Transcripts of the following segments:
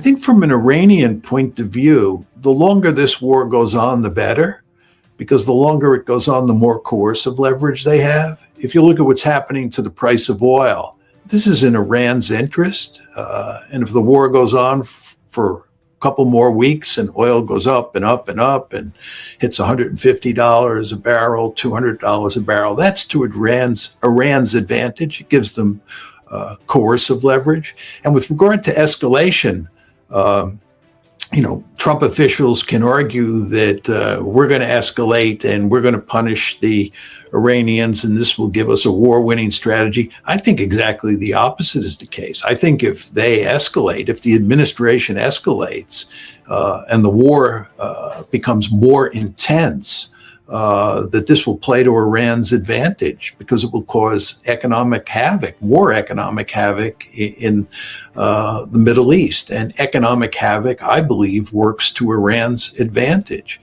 think from an Iranian point of view, the longer this war goes on, the better, because the longer it goes on, the more coercive leverage they have. If you look at what's happening to the price of oil, this is in Iran's interest. And if the war goes on for a couple more weeks and oil goes up and up and up and hits $150 a barrel, $200 a barrel, that's to Iran's advantage. It gives them coercive leverage. And with regard to escalation, Trump officials can argue that we're going to escalate and we're going to punish the Iranians and this will give us a war-winning strategy. I think exactly the opposite is the case. I think if they escalate, if the administration escalates and the war becomes more intense, that this will play to Iran's advantage because it will cause more economic havoc in the Middle East. And economic havoc, I believe, works to Iran's advantage.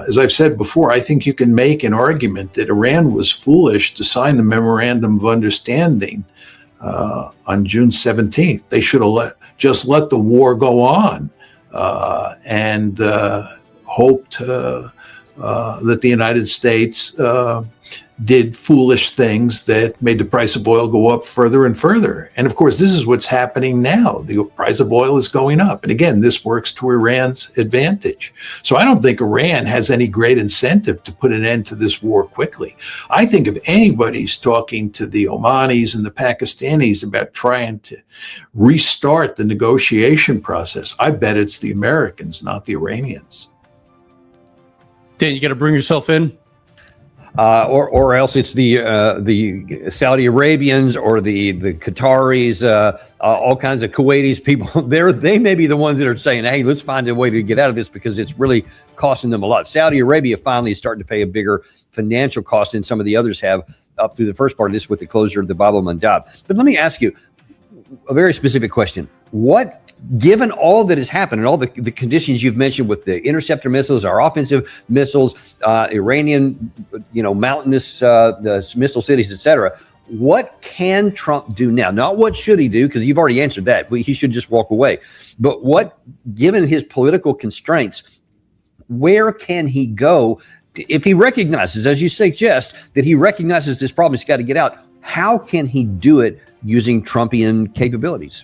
As I've said before, I think you can make an argument that Iran was foolish to sign the Memorandum of Understanding on June 17th. They should have just let the war go on and hoped that the United States did foolish things that made the price of oil go up further and further. And of course, this is what's happening now. The price of oil is going up. And again, this works to Iran's advantage. So I don't think Iran has any great incentive to put an end to this war quickly. I think if anybody's talking to the Omanis and the Pakistanis about trying to restart the negotiation process, I bet it's the Americans, not the Iranians. Dan, you got to bring yourself in, or else it's the Saudi Arabians or the Qataris, all kinds of Kuwaitis people. They may be the ones that are saying, "Hey, let's find a way to get out of this because it's really costing them a lot." Saudi Arabia finally is starting to pay a bigger financial cost than some of the others have up through the first part of this with the closure of the Bab el-Mandab. But let me ask you a very specific question: given all that has happened and all the conditions you've mentioned with the interceptor missiles, our offensive missiles, Iranian, mountainous the missile cities, etc., what can Trump do now? Not what should he do, because you've already answered that. He should just walk away. But given his political constraints, where can he go if he recognizes, as you suggest, that he recognizes this problem, he's got to get out? How can he do it using Trumpian capabilities?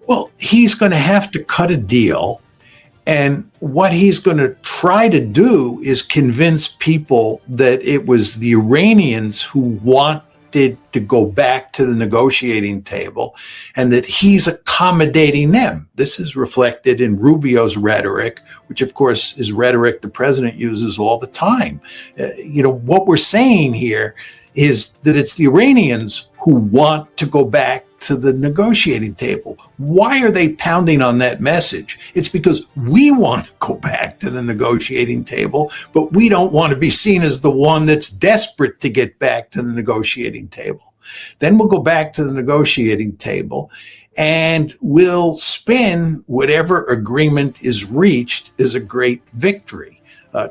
Well, he's going to have to cut a deal. And what he's going to try to do is convince people that it was the Iranians who wanted to go back to the negotiating table and that he's accommodating them. This is reflected in Rubio's rhetoric, which, of course, is rhetoric the president uses all the time. What we're saying here is that it's the Iranians who want to go back to the negotiating table. Why are they pounding on that message? It's because we want to go back to the negotiating table, but we don't want to be seen as the one that's desperate to get back to the negotiating table. Then we'll go back to the negotiating table and we'll spin whatever agreement is reached as a great victory.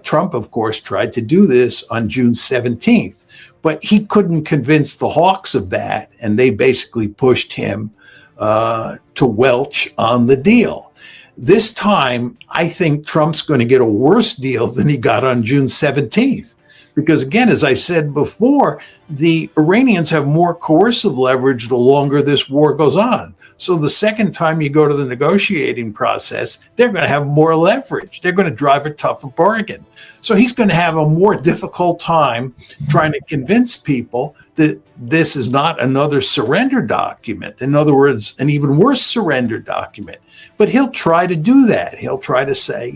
Trump, of course, tried to do this on June 17th, but he couldn't convince the hawks of that, and they basically pushed him to welch on the deal. This time, I think Trump's going to get a worse deal than he got on June 17th. Because again, as I said before, the Iranians have more coercive leverage the longer this war goes on. So the second time you go to the negotiating process, they're going to have more leverage. They're going to drive a tougher bargain. So he's going to have a more difficult time trying to convince people that this is not another surrender document. In other words, an even worse surrender document. But he'll try to do that. He'll try to say,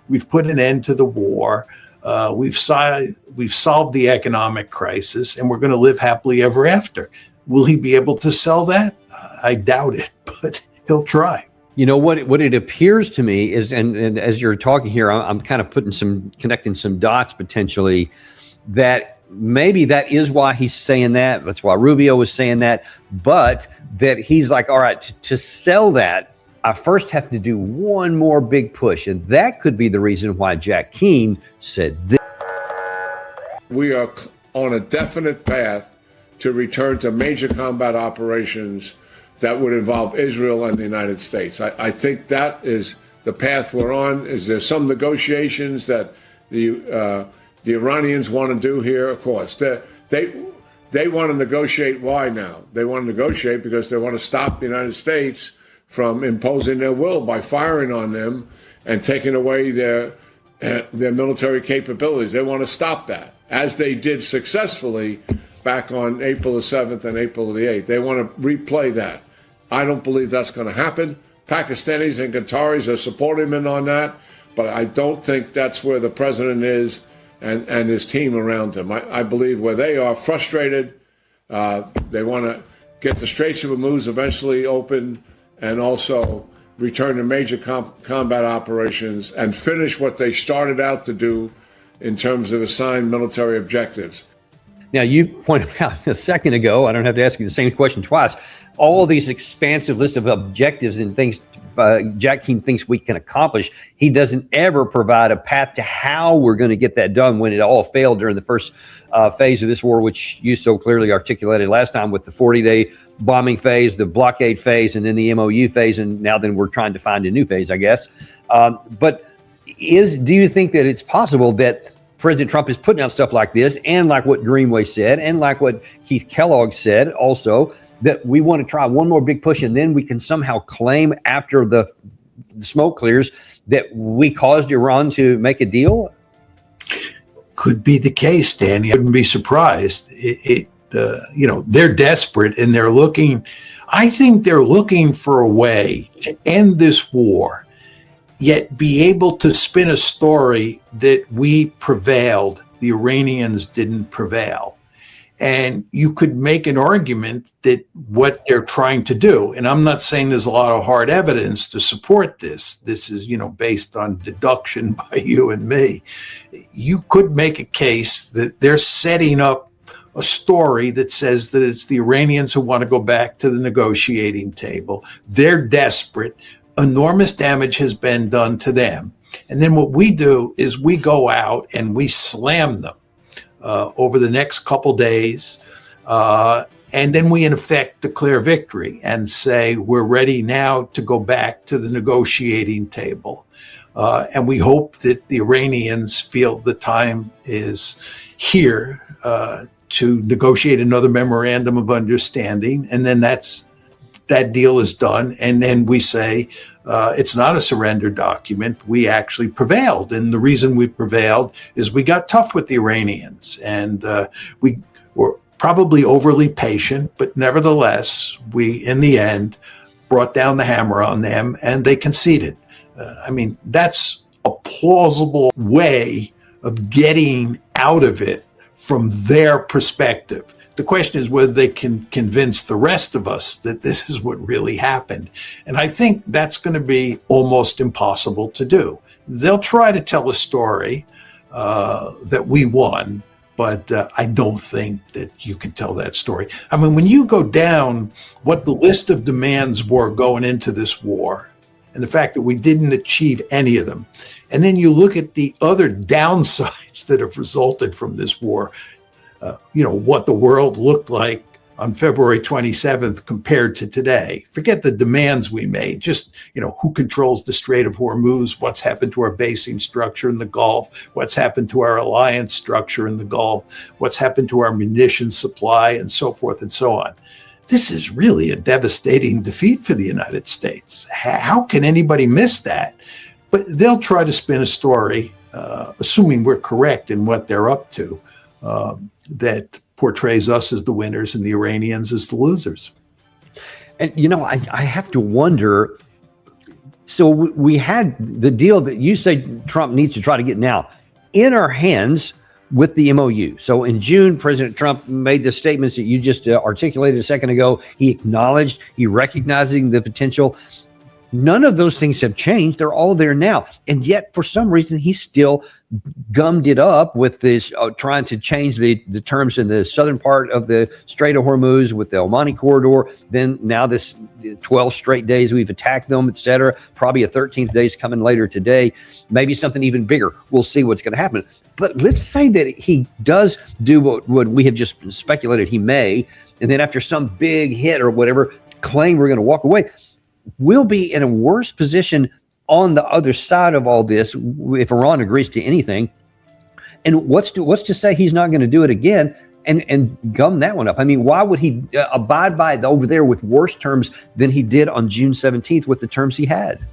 we've put an end to the war. We've solved the economic crisis, and we're going to live happily ever after. Will he be able to sell that? I doubt it, but he'll try. What it appears to me is, and as you're talking here, I'm kind of connecting some dots potentially, that maybe that is why he's saying that. That's why Rubio was saying that, but that he's like, all right, to sell that, I first have to do one more big push. And that could be the reason why Jack Keane said this. We are on a definite path to return to major combat operations that would involve Israel and the United States. I think that is the path we're on. Is there some negotiations that the Iranians want to do here? Of course, they want to negotiate. Why now? They want to negotiate because they want to stop the United States from imposing their will by firing on them and taking away their military capabilities. They want to stop that, as they did successfully back on April the 7th and April the 8th. They want to replay that. I don't believe that's going to happen. Pakistanis and Qataris are supporting him on that, but I don't think that's where the president is and his team around him. I believe where they are frustrated, they want to get the Straits of Hormuz eventually open and also return to major combat operations and finish what they started out to do in terms of assigned military objectives. Now, you pointed out a second ago, I don't have to ask you the same question twice, all these expansive list of objectives and things Jack Keane thinks we can accomplish. He doesn't ever provide a path to how we're going to get that done when it all failed during the first phase of this war, which you so clearly articulated last time with the 40-day bombing phase, the blockade phase, and then the MOU phase, and now then we're trying to find a new phase, I guess. But do you think that it's possible that President Trump is putting out stuff like this, and like what Greenway said, and like what Keith Kellogg said also, that we want to try one more big push, and then we can somehow claim after the smoke clears that we caused Iran to make a deal? Could be the case, Danny. I wouldn't be surprised. They're desperate, and they're looking. I think they're looking for a way to end this war, yet be able to spin a story that we prevailed, the Iranians didn't prevail. And you could make an argument that what they're trying to do, and I'm not saying there's a lot of hard evidence to support this. This is, based on deduction by you and me. You could make a case that they're setting up a story that says that it's the Iranians who want to go back to the negotiating table. They're desperate. Enormous damage has been done to them. And then what we do is we go out and we slam them over the next couple days. And then we, in effect, declare victory and say, we're ready now to go back to the negotiating table. And we hope that the Iranians feel the time is here to negotiate another memorandum of understanding. And then that deal is done. And then we say, it's not a surrender document. We actually prevailed. And the reason we prevailed is we got tough with the Iranians. And we were probably overly patient, but nevertheless, we, in the end, brought down the hammer on them and they conceded. That's a plausible way of getting out of it from their perspective. The question is whether they can convince the rest of us that this is what really happened. And I think that's going to be almost impossible to do. They'll try to tell a story that we won, but I don't think that you can tell that story. When you go down what the list of demands were going into this war, and the fact that we didn't achieve any of them, and then you look at the other downsides that have resulted from this war, what the world looked like on February 27th compared to today. Forget the demands we made, just, who controls the Strait of Hormuz, what's happened to our basing structure in the Gulf, what's happened to our alliance structure in the Gulf, what's happened to our munitions supply, and so forth and so on. This is really a devastating defeat for the United States. How can anybody miss that? But they'll try to spin a story, assuming we're correct in what they're up to, that portrays us as the winners and the Iranians as the losers. And, I have to wonder, so we had the deal that you say Trump needs to try to get now in our hands with the MOU. So in June, President Trump made the statements that you just articulated a second ago. He recognizing the potential. None of those things have changed. They're all there now. And yet, for some reason, he still gummed it up with this, trying to change the terms in the southern part of the Strait of Hormuz with the Omani corridor. Then now this 12 straight days we've attacked them, et cetera. Probably a 13th day is coming later today. Maybe something even bigger. We'll see what's going to happen. But let's say that he does do what we have just speculated he may, and then after some big hit or whatever, claim we're going to walk away, we'll be in a worse position on the other side of all this if Iran agrees to anything. And what's to say he's not going to do it again and gum that one up? I mean, why would he abide by over there with worse terms than he did on June 17th with the terms he had?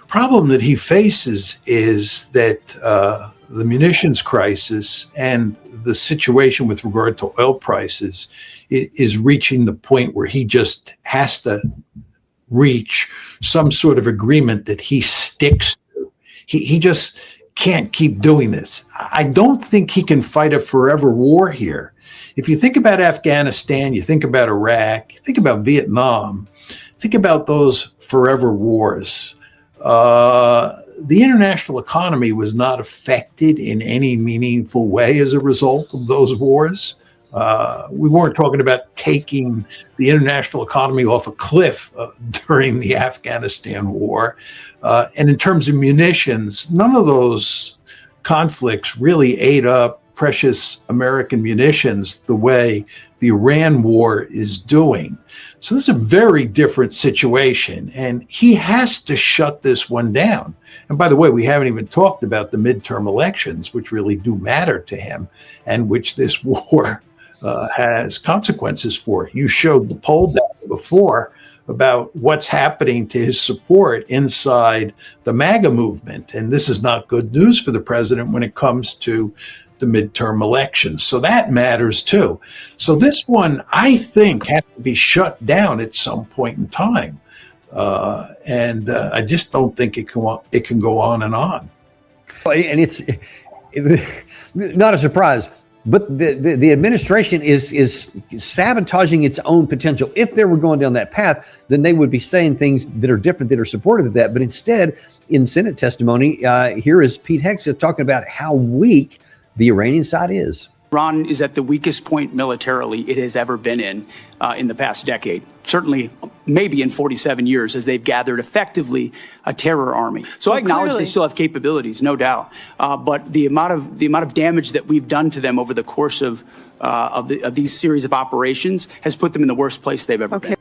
Problem that he faces is that the munitions crisis and the situation with regard to oil prices is reaching the point where he just has to reach some sort of agreement that he sticks to. He just can't keep doing this. I don't think he can fight a forever war here. If you think about Afghanistan, you think about Iraq, you think about Vietnam, think about those forever wars. The international economy was not affected in any meaningful way as a result of those wars. We weren't talking about taking the international economy off a cliff during the Afghanistan war. And in terms of munitions, none of those conflicts really ate up precious American munitions the way the Iran war is doing. So this is a very different situation, and he has to shut this one down. And by the way, we haven't even talked about the midterm elections, which really do matter to him and which this war has consequences for. You showed the poll data before about what's happening to his support inside the MAGA movement. And this is not good news for the president when it comes to the midterm elections. So that matters too. So this one, I think, has to be shut down at some point in time. And I just don't think it can go on and on. And it's not a surprise, but the administration is sabotaging its own potential. If they were going down that path, then they would be saying things that are different, that are supportive of that. But instead, in Senate testimony, here is Pete Hegseth talking about how weak the Iranian side is. Iran is at the weakest point militarily it has ever been in the past decade. Certainly, maybe in 47 years, as they've gathered effectively a terror army. So I acknowledge they still have capabilities, no doubt. But the amount of damage that we've done to them over the course of these series of operations has put them in the worst place they've ever been.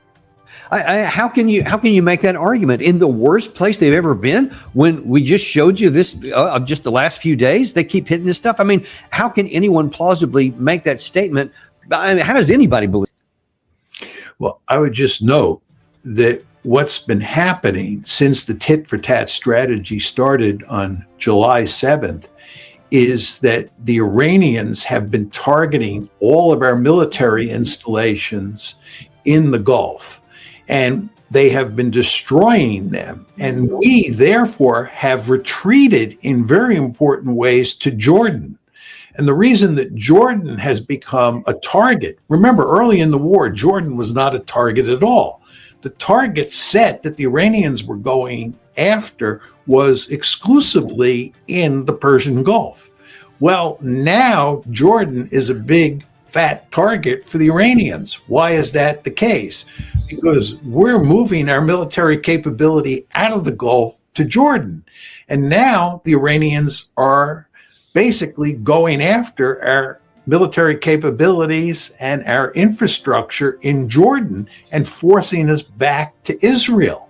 How can you make that argument in the worst place they've ever been when we just showed you this of just the last few days? They keep hitting this stuff. I mean, how can anyone plausibly make that statement? I mean, how does anybody believe? Well, I would just note that what's been happening since the tit for tat strategy started on July 7th is that the Iranians have been targeting all of our military installations in the Gulf. And they have been destroying them. And we, therefore, have retreated in very important ways to Jordan. And the reason that Jordan has become a target, remember, early in the war, Jordan was not a target at all. The target set that the Iranians were going after was exclusively in the Persian Gulf. Well, now Jordan is a big fat target for the Iranians. Why is that the case? Because we're moving our military capability out of the Gulf to Jordan. And now the Iranians are basically going after our military capabilities and our infrastructure in Jordan and forcing us back to Israel.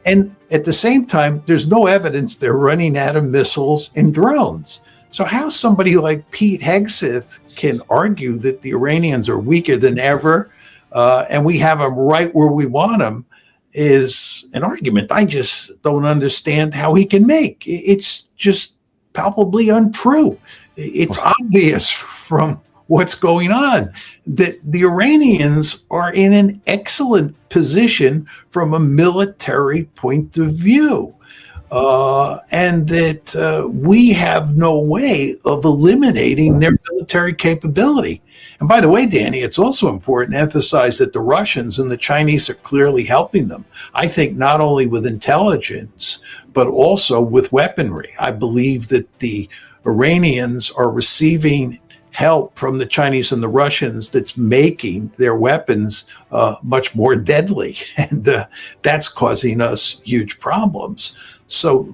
And at the same time, there's no evidence they're running out of missiles and drones. So how somebody like Pete Hegseth can argue that the Iranians are weaker than ever and we have them right where we want them is an argument I just don't understand how he can make. It's just palpably untrue. It's obvious from what's going on that the Iranians are in an excellent position from a military point of view. And that we have no way of eliminating their military capability. And by the way, Danny, it's also important to emphasize that the Russians and the Chinese are clearly helping them. I think not only with intelligence, but also with weaponry. I believe that the Iranians are receiving help from the Chinese and the Russians that's making their weapons much more deadly. And that's causing us huge problems. So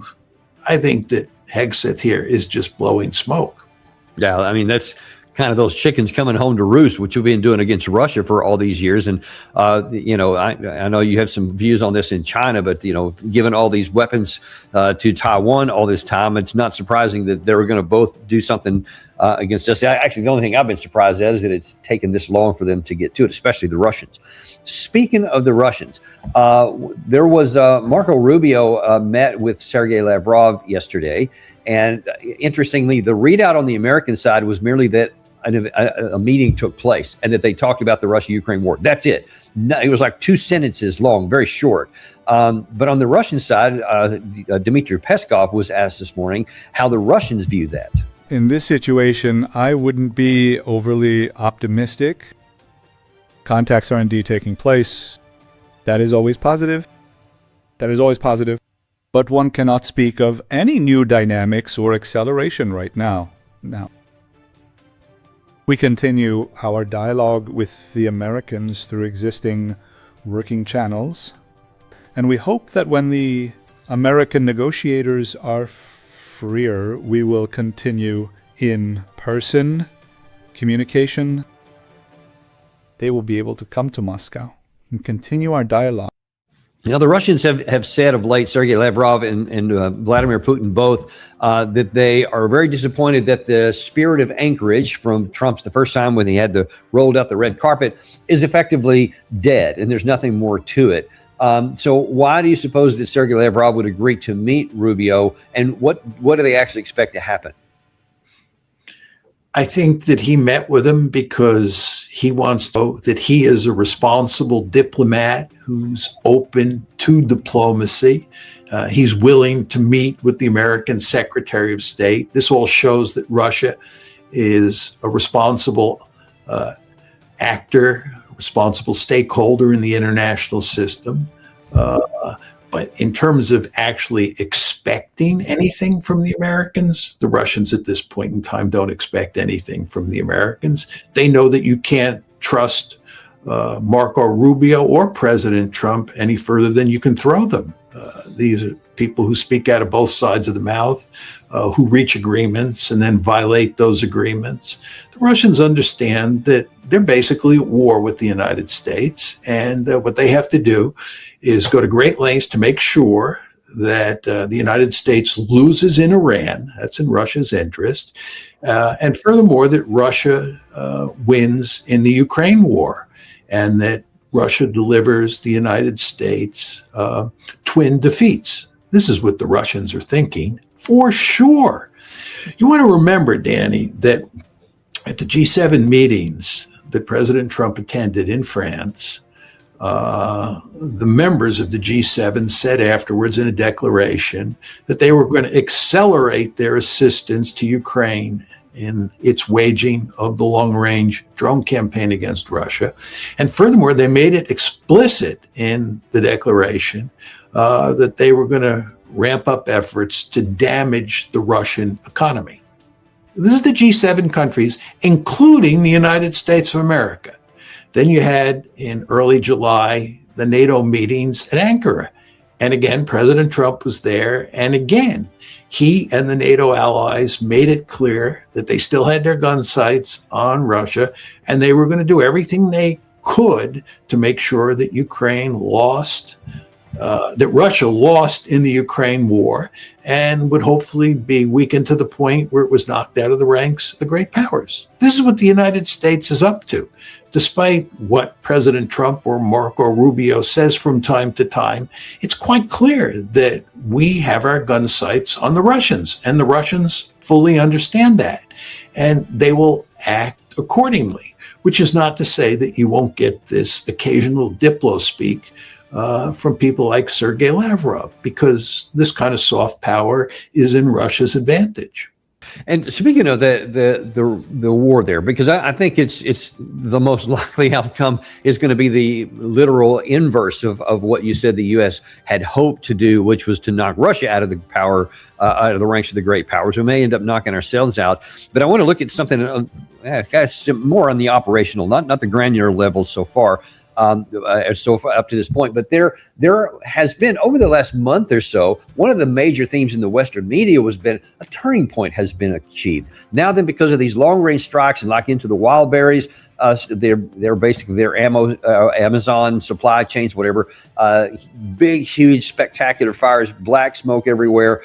I think that Hegseth here is just blowing smoke. Yeah, I mean, that's kind of those chickens coming home to roost, which we've been doing against Russia for all these years. And, I know you have some views on this in China, but, given all these weapons to Taiwan all this time, it's not surprising that they're going to both do something against us. Actually, the only thing I've been surprised at is that it's taken this long for them to get to it, especially the Russians. Speaking of the Russians, there was Marco Rubio met with Sergei Lavrov yesterday. And interestingly, the readout on the American side was merely that a meeting took place and that they talked about the Russia-Ukraine war. That's it. No, it was like 2 sentences long, very short. But on the Russian side, Dmitry Peskov was asked this morning how the Russians view that. In this situation, I wouldn't be overly optimistic. Contacts are indeed taking place. That is always positive. But one cannot speak of any new dynamics or acceleration right now. We continue our dialogue with the Americans through existing working channels, and we hope that when the American negotiators are freer, we will continue in-person communication. They will be able to come to Moscow and continue our dialogue. The Russians have said of late, Sergei Lavrov and Vladimir Putin both, that they are very disappointed that the spirit of Anchorage from Trump's the first time when he had rolled out the red carpet is effectively dead, and there's nothing more to it. So why do you suppose that Sergei Lavrov would agree to meet Rubio, and what do they actually expect to happen? I think that he met with him because he wants to know that he is a responsible diplomat who's open to diplomacy. He's willing to meet with the American Secretary of State. This all shows that Russia is a responsible actor, a responsible stakeholder in the international system. But in terms of actually expecting anything from the Americans, the Russians at this point in time don't expect anything from the Americans. They know that you can't trust Marco Rubio or President Trump any further than you can throw them. These are people who speak out of both sides of the mouth, who reach agreements and then violate those agreements. The Russians understand that they're basically at war with the United States, and what they have to do is go to great lengths to make sure that the United States loses in Iran. That's in Russia's interest. And furthermore, that Russia wins in the Ukraine war, and that Russia delivers the United States twin defeats. This is what the Russians are thinking for sure. You want to remember, Danny, that at the G7 meetings that President Trump attended in France, the members of the G7 said afterwards in a declaration that they were going to accelerate their assistance to Ukraine in its waging of the long-range drone campaign against Russia. And furthermore, they made it explicit in the declaration that they were going to ramp up efforts to damage the Russian economy. This is the G7 countries, including the United States of America. Then you had in early July the NATO meetings at Ankara. And again, President Trump was there. And again, he and the NATO allies made it clear that they still had their gun sights on Russia, and they were going to do everything they could to make sure that Ukraine lost, that Russia lost in the Ukraine war, and would hopefully be weakened to the point where it was knocked out of the ranks of the great powers. This is what the United States is up to. Despite what President Trump or Marco Rubio says from time to time, it's quite clear that we have our gun sights on the Russians, and the Russians fully understand that, and they will act accordingly, which is not to say that you won't get this occasional diplo-speak from people like Sergei Lavrov, because this kind of soft power is in Russia's advantage. And speaking of the war there, because I think it's the most likely outcome is going to be the literal inverse of what you said the U.S. had hoped to do, which was to knock Russia out of the power, out of the ranks of the great powers. We may end up knocking ourselves out. But I want to look at something, guys, more on the operational, not the granular level so far. so far up to this point. But there has been, over the last month or so, one of the major themes in the Western media was been a turning point has been achieved. Now then, because of these long-range strikes and like into the wild berries, they're basically their Amazon supply chains, whatever, big, huge, spectacular fires, black smoke everywhere,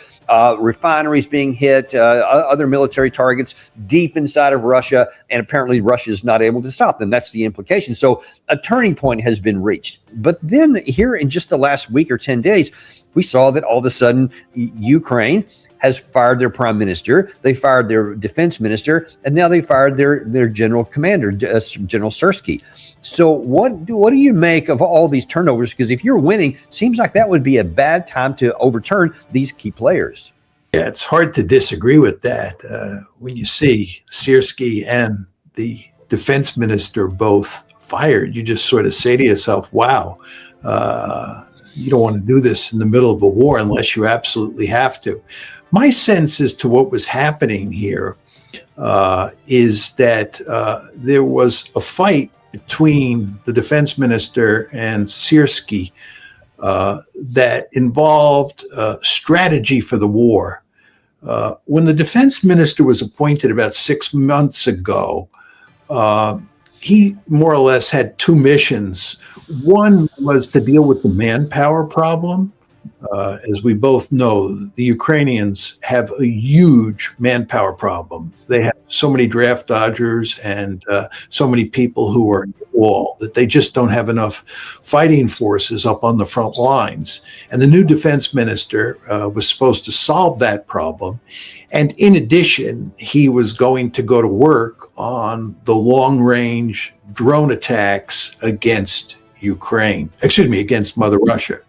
refineries being hit, other military targets deep inside of Russia, and apparently Russia is not able to stop them. That's the implication. So a turning point has been reached. But then here in just the last week or 10 days, we saw that all of a sudden Ukraine has fired their prime minister, they fired their defense minister, and now they fired their general commander, General Sirski. So what do you make of all these turnovers? Because if you're winning, seems like that would be a bad time to overturn these key players. Yeah, it's hard to disagree with that. When you see Sirski and the defense minister both fired, you just sort of say to yourself, wow, you don't want to do this in the middle of a war unless you absolutely have to. My sense as to what was happening here is that there was a fight between the defense minister and Sirski that involved strategy for the war. When the defense minister was appointed about 6 months ago, he more or less had two missions. One was to deal with the manpower problem. As we both know, the Ukrainians have a huge manpower problem. They have so many draft dodgers and so many people who are wall that they just don't have enough fighting forces up on the front lines. And the new defense minister was supposed to solve that problem. And in addition, he was going to go to work on the long-range drone attacks against against Mother Russia.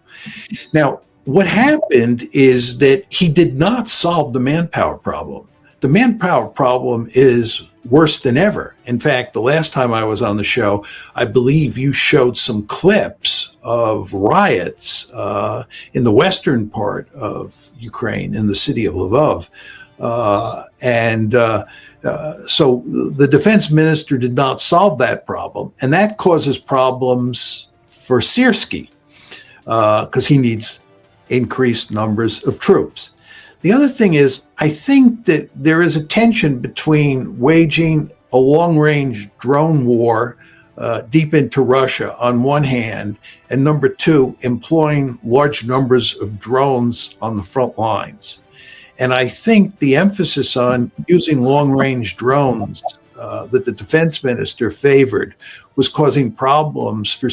Now, what happened is that he did not solve the manpower problem. The manpower problem is worse than ever. In fact, the last time I was on the show, I believe you showed some clips of riots in the western part of Ukraine, in the city of Lvov. So the defense minister did not solve that problem. And that causes problems for Sirski because he needs increased numbers of troops. The other thing is, I think that there is a tension between waging a long-range drone war deep into Russia on one hand, and number two, employing large numbers of drones on the front lines. And I think the emphasis on using long-range drones that the defense minister favored was causing problems for